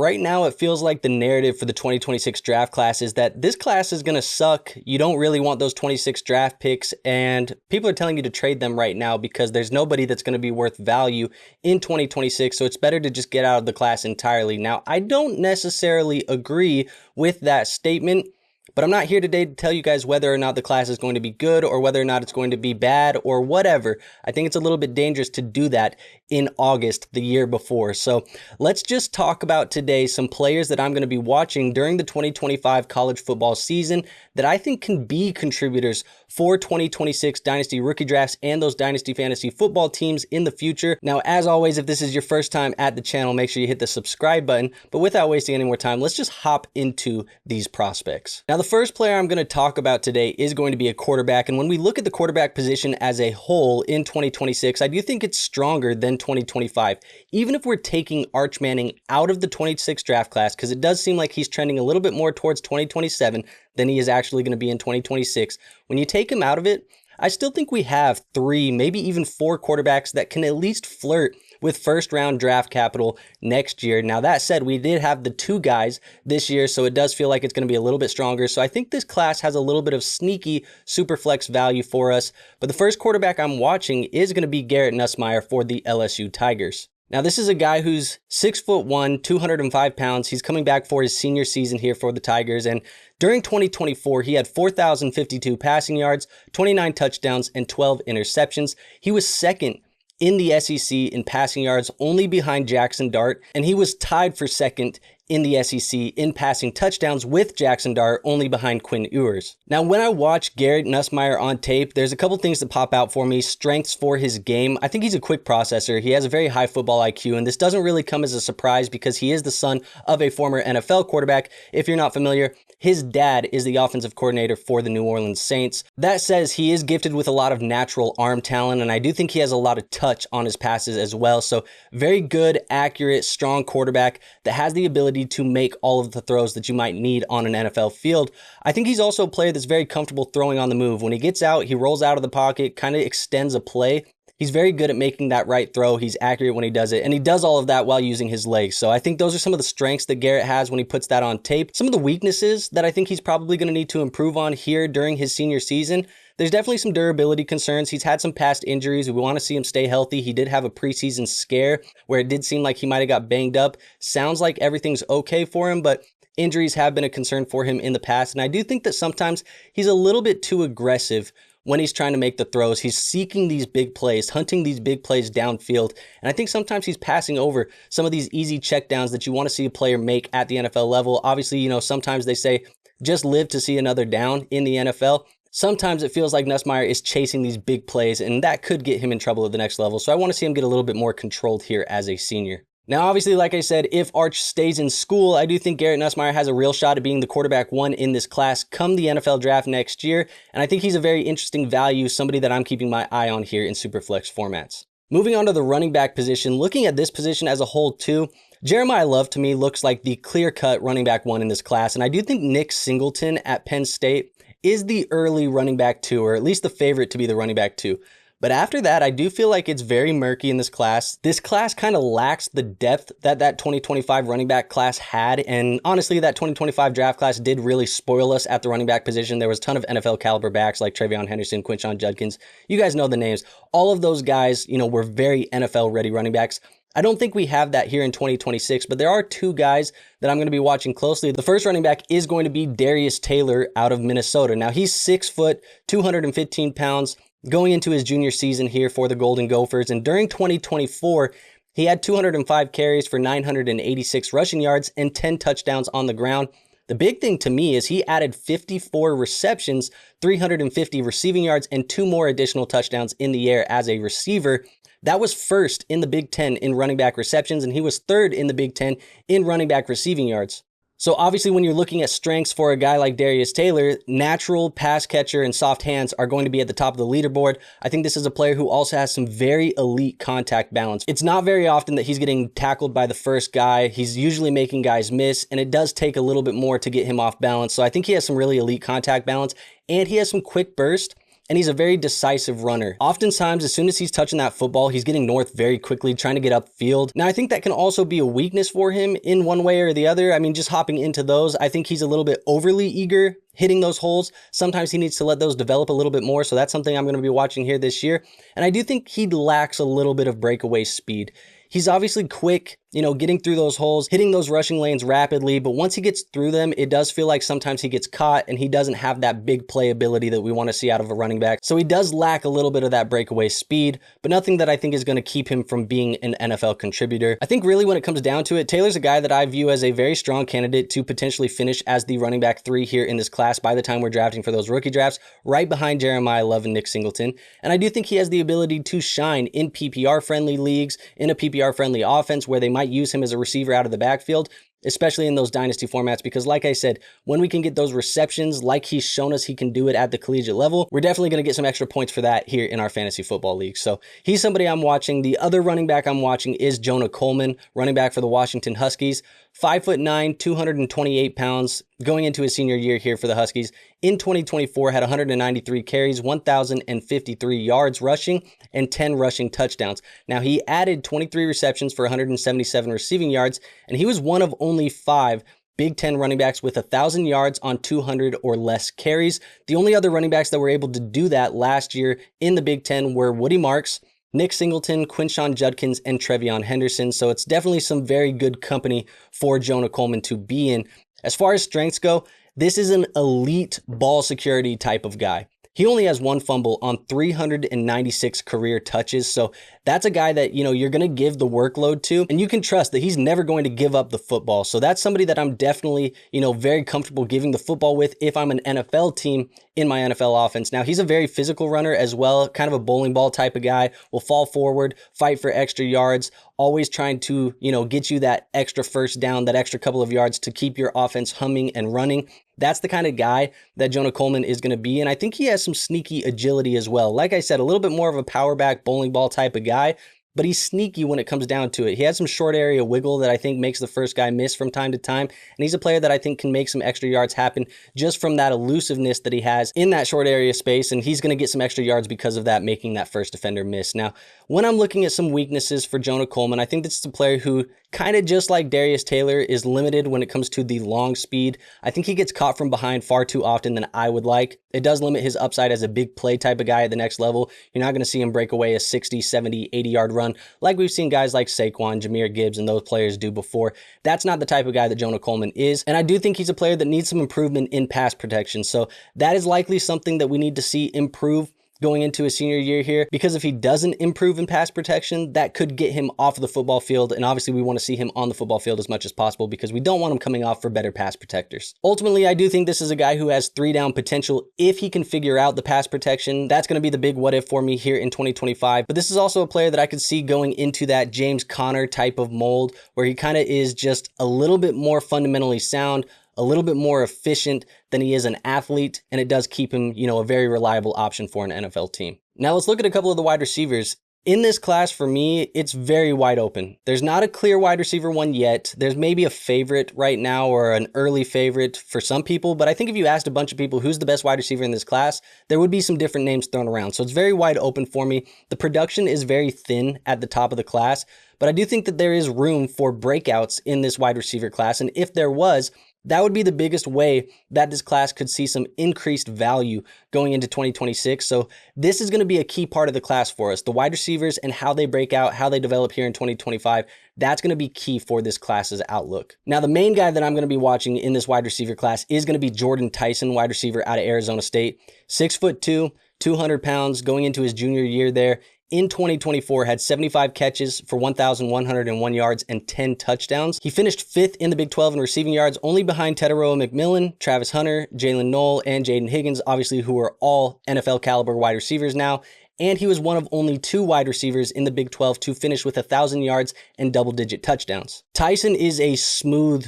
Right now, it feels like the narrative for the 2026 draft class is that this class is going to suck. You don't really want those 26 draft picks, and people are telling you to trade them right now because there's nobody that's going to be worth value in 2026, so it's better to just get out of the class entirely. Now, I don't necessarily agree with that statement, but I'm not here today to tell you guys whether or not the class is going to be good or whether or not it's going to be bad or whatever. I think it's a little bit dangerous to do that in August the year before. So let's just talk about today some players that I'm going to be watching during the 2025 college football season that I think can be contributors for 2026 Dynasty rookie drafts and those Dynasty fantasy football teams in the future. Now, as always, if this is your first time at the channel, make sure you hit the subscribe button. But without wasting any more time, let's just hop into these prospects. Now, the first player I'm going to talk about today is going to be a quarterback. And when we look at the quarterback position as a whole in 2026, I do think it's stronger than 2025. Even if we're taking Arch Manning out of the 26 draft class, because it does seem like he's trending a little bit more towards 2027 than he is actually going to be in 2026. When you take him out of it, I still think we have 3, maybe even 4 quarterbacks that can at least flirt with first round draft capital next year. Now, that said, we did have the 2 guys this year, so it does feel like it's going to be a little bit stronger. So I think this class has a little bit of sneaky super flex value for us. But the first quarterback I'm watching is going to be Garrett Nussmeier for the LSU Tigers. Now, this is a guy who's 6'1", 205 pounds. He's coming back for his senior season here for the Tigers. And during 2024, he had 4,052 passing yards, 29 touchdowns, and 12 interceptions. He was second in the SEC in passing yards, only behind Jackson Dart. And he was tied for second in the SEC in passing touchdowns with Jackson Dart, only behind Quinn Ewers. Now, when I watch Garrett Nussmeier on tape, there's a couple things that pop out for me. Strengths for his game. I think he's a quick processor. He has a very high football IQ, and this doesn't really come as a surprise because he is the son of a former NFL quarterback. If you're not familiar, his dad is the offensive coordinator for the New Orleans Saints. That says he is gifted with a lot of natural arm talent, and I do think he has a lot of touch on his passes as well. So very good, accurate, strong quarterback that has the ability to make all of the throws that you might need on an NFL field. I think he's also a player that's very comfortable throwing on the move. When he gets out, he rolls out of the pocket, kind of extends a play. He's very good at making that right throw. He's accurate when he does it, and he does all of that while using his legs. So I think those are some of the strengths that Garrett has when he puts that on tape. Some of the weaknesses that I think he's probably going to need to improve on here during his senior season. There's definitely some durability concerns. He's had some past injuries. We want to see him stay healthy. He did have a preseason scare where it did seem like he might have got banged up. Sounds like everything's okay for him, but injuries have been a concern for him in the past. And I do think that sometimes he's a little bit too aggressive when he's trying to make the throws. He's seeking these big plays, hunting these big plays downfield. And I think sometimes he's passing over some of these easy checkdowns that you want to see a player make at the NFL level. Obviously, you know, sometimes they say just live to see another down in the NFL. Sometimes it feels like Nussmeier is chasing these big plays, and that could get him in trouble at the next level. So I want to see him get a little bit more controlled here as a senior. Now, obviously, like I said, if Arch stays in school, I do think Garrett Nussmeier has a real shot at being the quarterback 1 in this class come the NFL draft next year. And I think he's a very interesting value, somebody that I'm keeping my eye on here in Superflex formats. Moving on to the running back position, looking at this position as a whole too, Jeremiah Love to me looks like the clear-cut running back 1 in this class. And I do think Nick Singleton at Penn State is the early running back 2, or at least the favorite to be the running back 2. But after that, I do feel like it's very murky in this class. This class kind of lacks the depth that 2025 running back class had. And honestly, that 2025 draft class did really spoil us at the running back position. There was a ton of NFL caliber backs like Travion Henderson, Quinshon Judkins. You guys know the names. All of those guys, you know, were very NFL ready running backs. I don't think we have that here in 2026, but there are 2 guys that I'm going to be watching closely. The first running back is going to be Darius Taylor out of Minnesota. Now, he's 6 foot, 215 pounds, going into his junior season here for the Golden Gophers. And during 2024, he had 205 carries for 986 rushing yards and 10 touchdowns on the ground. The big thing to me is he added 54 receptions, 350 receiving yards, and 2 more additional touchdowns in the air as a receiver. That was first in the Big Ten in running back receptions, and he was third in the Big Ten in running back receiving yards. So obviously when you're looking at strengths for a guy like Darius Taylor, natural pass catcher and soft hands are going to be at the top of the leaderboard. I think this is a player who also has some very elite contact balance. It's not very often that he's getting tackled by the first guy. He's usually making guys miss, and it does take a little bit more to get him off balance. So I think he has some really elite contact balance, and he has some quick burst. and he's a very decisive runner. Oftentimes, as soon as he's touching that football, he's getting north very quickly, trying to get upfield. Now, I think that can also be a weakness for him in one way or the other. I mean, just hopping into those, I think he's a little bit overly eager hitting those holes. Sometimes he needs to let those develop a little bit more, so that's something I'm going to be watching here this year. And I do think he lacks a little bit of breakaway speed. He's obviously quick, getting through those holes, hitting those rushing lanes rapidly, but once he gets through them, it does feel like sometimes he gets caught and he doesn't have that big playability that we want to see out of a running back. So he does lack a little bit of that breakaway speed, but nothing that I think is going to keep him from being an NFL contributor. I think really when it comes down to it, Taylor's a guy that I view as a very strong candidate to potentially finish as the running back 3 here in this class by the time we're drafting for those rookie drafts, right behind Jeremiah Love and Nick Singleton. And I do think he has the ability to shine in PPR-friendly leagues, in a PPR-friendly offense where they might use him as a receiver out of the backfield, especially in those dynasty formats, because like I said, when we can get those receptions like he's shown us he can do it at the collegiate level, we're definitely going to get some extra points for that here in our fantasy football league. So he's somebody I'm watching. The other running back I'm watching is Jonah Coleman, running back for the Washington Huskies. 5'9", 228 pounds, going into his senior year here for the Huskies. In 2024, had 193 carries, 1,053 yards rushing, and 10 rushing touchdowns. Now, he added 23 receptions for 177 receiving yards, and he was one of only 5 Big Ten running backs with 1,000 yards on 200 or less carries. The only other running backs that were able to do that last year in the Big Ten were Woody Marks, Nick Singleton, Quinshon Judkins, and Trevion Henderson. So it's definitely some very good company for Jonah Coleman to be in. As far as strengths go, this is an elite ball security type of guy. He only has 1 fumble on 396 career touches. So that's a guy that, you're going to give the workload to, and you can trust that he's never going to give up the football. So that's somebody that I'm definitely, very comfortable giving the football with if I'm an NFL team in my NFL offense. Now, he's a very physical runner as well, kind of a bowling ball type of guy, will fall forward, fight for extra yards, always trying to, get you that extra first down, that extra couple of yards to keep your offense humming and running. That's the kind of guy that Jonah Coleman is going to be. And I think he has some sneaky agility as well. Like I said, a little bit more of a power back bowling ball type of guy, but he's sneaky when it comes down to it. He has some short area wiggle that I think makes the first guy miss from time to time. And he's a player that I think can make some extra yards happen just from that elusiveness that he has in that short area space. And he's going to get some extra yards because of that, making that first defender miss. Now, when I'm looking at some weaknesses for Jonah Coleman, I think this is a player who kind of just like Darius Taylor is limited when it comes to the long speed. I think he gets caught from behind far too often than I would like. It does limit his upside as a big play type of guy at the next level. You're not going to see him break away a 60, 70, 80-yard run like we've seen guys like Saquon, Jahmyr Gibbs, and those players do before. That's not the type of guy that Jonah Coleman is. And I do think he's a player that needs some improvement in pass protection. So that is likely something that we need to see improve going into his senior year here, because if he doesn't improve in pass protection, that could get him off of the football field. And obviously we want to see him on the football field as much as possible because we don't want him coming off for better pass protectors. Ultimately, I do think this is a guy who has 3-down potential if he can figure out the pass protection. That's going to be the big what if for me here in 2025. But this is also a player that I could see going into that James Conner type of mold where he kind of is just a little bit more fundamentally sound, a little bit more efficient than he is an athlete, and it does keep him, a very reliable option for an NFL team. Now let's look at a couple of the wide receivers. In this class, for me, it's very wide open. There's not a clear wide receiver one yet. There's maybe a favorite right now or an early favorite for some people, but I think if you asked a bunch of people who's the best wide receiver in this class, there would be some different names thrown around. So it's very wide open for me. The production is very thin at the top of the class, but I do think that there is room for breakouts in this wide receiver class, and if there was, that would be the biggest way that this class could see some increased value going into 2026. So this is going to be a key part of the class for us. The wide receivers and how they break out, how they develop here in 2025, that's going to be key for this class's outlook. Now, the main guy that I'm going to be watching in this wide receiver class is going to be Jordyn Tyson, wide receiver out of Arizona State. 6'2", 200 pounds going into his junior year there. In 2024, had 75 catches for 1,101 yards and 10 touchdowns. He finished 5th in the Big 12 in receiving yards, only behind Teteroa McMillan, Travis Hunter, Jalen Knoll, and Jaden Higgins, obviously who are all NFL caliber wide receivers now. And he was one of only 2 wide receivers in the Big 12 to finish with 1,000 yards and double-digit touchdowns. Tyson is a smooth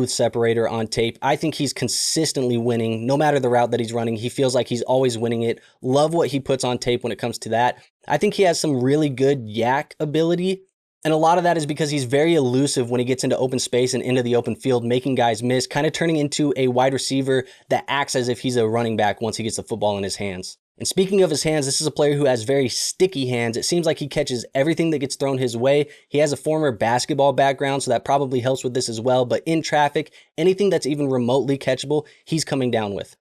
separator on tape. I think he's consistently winning, no matter the route that he's running. He feels like he's always winning it. Love what he puts on tape when it comes to that. I think he has some really good yak ability, and a lot of that is because he's very elusive when he gets into open space and into the open field, making guys miss, kind of turning into a wide receiver that acts as if he's a running back once he gets the football in his hands. And speaking of his hands, this is a player who has very sticky hands. It seems like he catches everything that gets thrown his way. He has a former basketball background, so that probably helps with this as well. But in traffic, anything that's even remotely catchable, he's coming down with.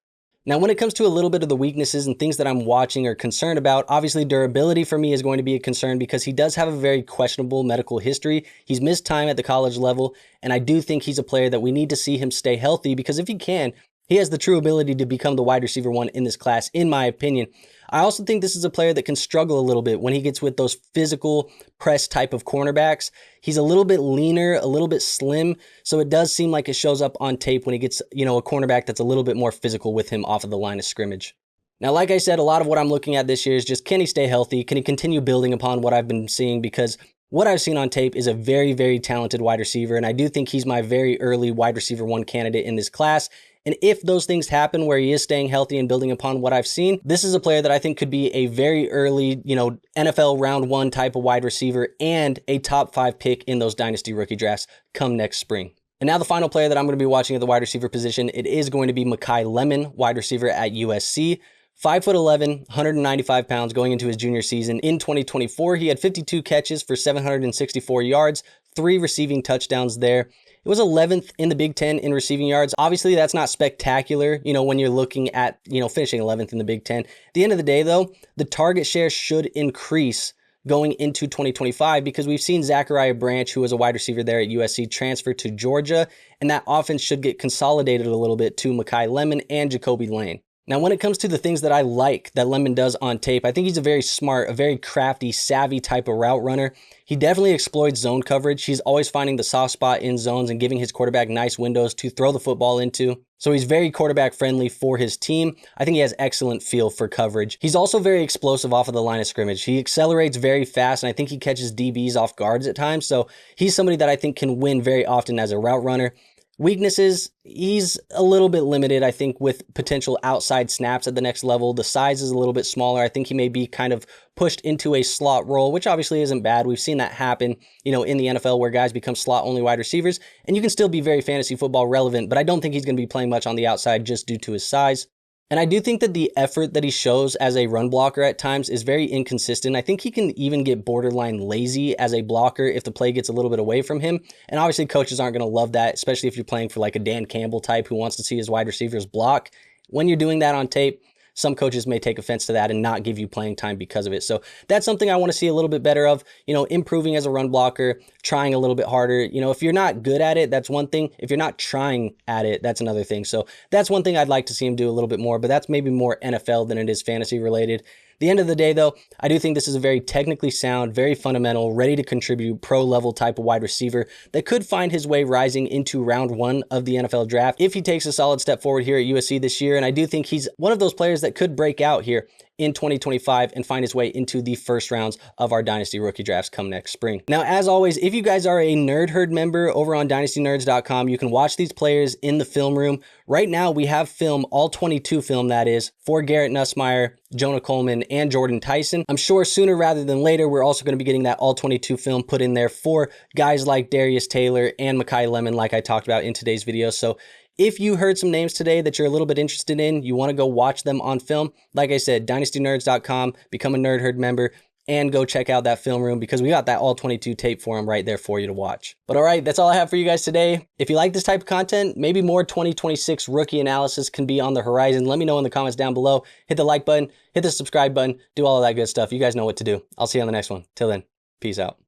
Now, when it comes to a little bit of the weaknesses and things that I'm watching or concerned about, obviously durability for me is going to be a concern because he does have a very questionable medical history. He's missed time at the college level, and I do think he's a player that we need to see him stay healthy because if he can, he has the true ability to become the wide receiver one in this class, in my opinion. I also think this is a player that can struggle a little bit when he gets with those physical press type of cornerbacks. He's a little bit leaner, a little bit slim, so it does seem like it shows up on tape when he gets, a cornerback that's a little bit more physical with him off of the line of scrimmage. Now, like I said, a lot of what I'm looking at this year is just, can he stay healthy? Can he continue building upon what I've been seeing? Because what I've seen on tape is a very, very talented wide receiver, and I do think he's my very early wide receiver one candidate in this class. And if those things happen where he is staying healthy and building upon what I've seen, this is a player that I think could be a very early, NFL round one type of wide receiver and a top 5 pick in those dynasty rookie drafts come next spring. And now the final player that I'm going to be watching at the wide receiver position, it is going to be Makai Lemon, wide receiver at USC. 5'11", 195 pounds going into his junior season. In 2024, he had 52 catches for 764 yards, 3 receiving touchdowns there. It was 11th in the Big Ten in receiving yards. Obviously, that's not spectacular, when you're looking at, finishing 11th in the Big Ten. At the end of the day, though, the target share should increase going into 2025 because we've seen Zachariah Branch, who was a wide receiver there at USC, transfer to Georgia, and that offense should get consolidated a little bit to Makai Lemon and Jacoby Lane. Now, when it comes to the things that I like that Lemon does on tape, I think he's a very smart, a very crafty, savvy type of route runner. He definitely exploits zone coverage. He's always finding the soft spot in zones and giving his quarterback nice windows to throw the football into. So he's very quarterback friendly for his team. I think he has excellent feel for coverage. He's also very explosive off of the line of scrimmage. He accelerates very fast, and I think he catches DBs off guards at times. So he's somebody that I think can win very often as a route runner. Weaknesses, he's a little bit limited, I think, with potential outside snaps at the next level. The size is a little bit smaller. I think he may be kind of pushed into a slot role, which obviously isn't bad. We've seen that happen, in the NFL where guys become slot-only wide receivers, and you can still be very fantasy football relevant, but I don't think he's going to be playing much on the outside just due to his size. And I do think that the effort that he shows as a run blocker at times is very inconsistent. I think he can even get borderline lazy as a blocker if the play gets a little bit away from him. And obviously coaches aren't going to love that, especially if you're playing for like a Dan Campbell type who wants to see his wide receivers block. When you're doing that on tape, some coaches may take offense to that and not give you playing time because of it. So that's something I want to see a little bit better of, improving as a run blocker, trying a little bit harder. If you're not good at it, that's one thing. If you're not trying at it, that's another thing. So that's one thing I'd like to see him do a little bit more, but that's maybe more NFL than it is fantasy related. At the end of the day, though, I do think this is a very technically sound, very fundamental, ready to contribute, pro-level type of wide receiver that could find his way rising into round one of the NFL draft if he takes a solid step forward here at USC this year. And I do think he's one of those players that could break out here in 2025 and find his way into the first rounds of our Dynasty rookie drafts come next spring. Now, as always, if you guys are a Nerd Herd member over on dynastynerds.com, you can watch these players in the film room. Right now, we have film, all 22 film that is, for Garrett Nussmeier, Jonah Coleman, and Jordyn Tyson. I'm sure sooner rather than later, we're also going to be getting that all 22 film put in there for guys like Darius Taylor and Makai Lemon, like I talked about in today's video. So if you heard some names today that you're a little bit interested in, you want to go watch them on film, like I said, dynastynerds.com, become a Nerd Herd member, and go check out that film room because we got that all 22 tape for them right there for you to watch. But all right, that's all I have for you guys today. If you like this type of content, maybe more 2026 rookie analysis can be on the horizon. Let me know in the comments down below. Hit the like button, hit the subscribe button, do all of that good stuff. You guys know what to do. I'll see you on the next one. Till then, peace out.